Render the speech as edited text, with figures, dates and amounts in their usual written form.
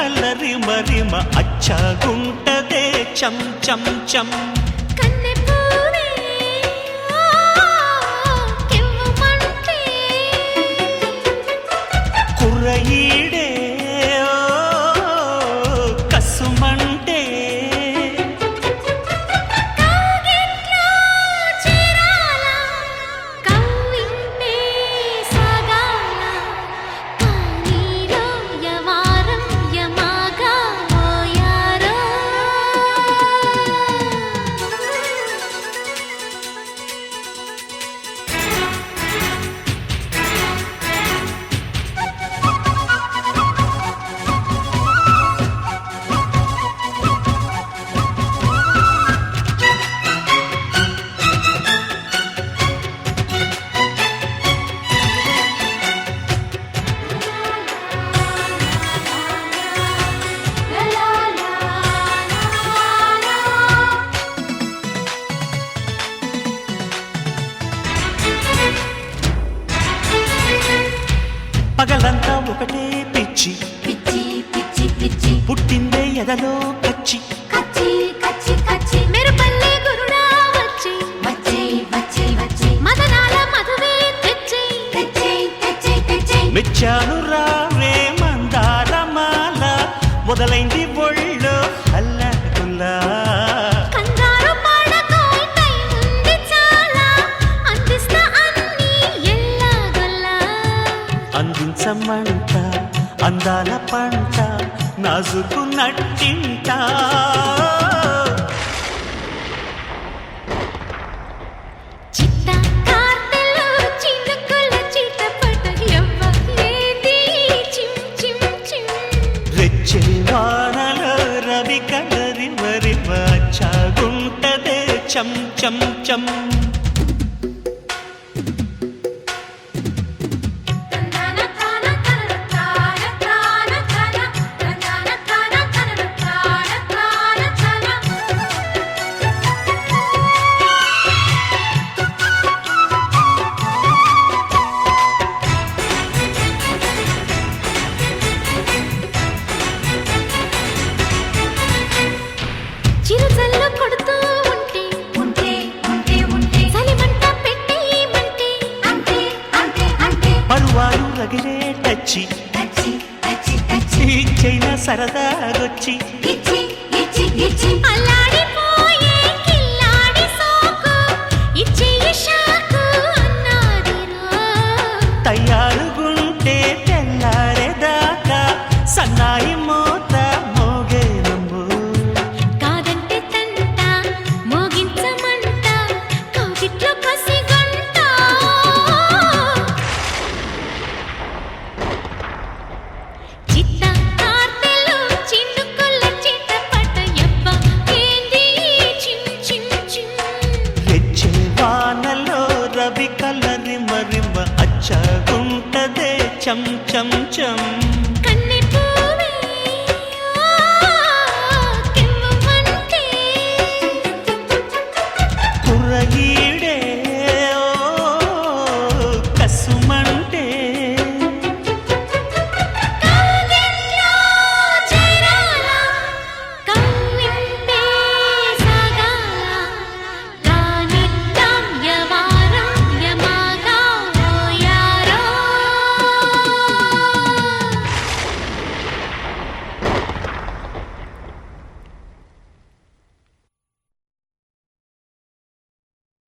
అల్లరి మరిమ అచ్చాగుంటదే చం చం చం కుర్రయీడే కసుమంటే పగలంతా ఒకటే పిచ్చి పిచ్చి పిచ్చి పిచ్చి పుట్టిందే ఎదలో కచ్చి కచ్చి కచ్చి కచ్చి మీరు పల్లె గురుడా వచ్చి వచ్చి వచ్చి వచ్చి మదనాల మధువే తెచ్చి తెచ్చి తెచ్చి తెచ్చి మెచ్చాను రావే మందార మాల మొదలైంది ఒళ్ళు హల్లగుల్లా కంగారు పడకోయ్ టైం ఉంది చాలా అందిస్తా అన్ని ఎల్లాగొల్లా అందించమంట అందాల పంట నాజుకు నట్టింట చిట్ట కార్తెలో చినుకుల చిటపట యవ్వ ఏది చిం చిం చిం రెచ్చే వానలో రవి కలరి మరి చాగుంటదే చం చం చం తందన తాన తన తాన తాన తన తందన తాన తన తాన తాన తన చిరుజల్లు కొడుతూ ఉంటే ఉంటే ఉంటే ఉంటే సలిమంట పెట్టేయమంటే అంటే అంటే అంటే పరువారు రగిలే టచ్చి టచ్చి టచ్చి టచ్చి చైనా సరదాగొచ్చి ఇచ్చి ఇచ్చి ఇచ్చి అల్లాడిపో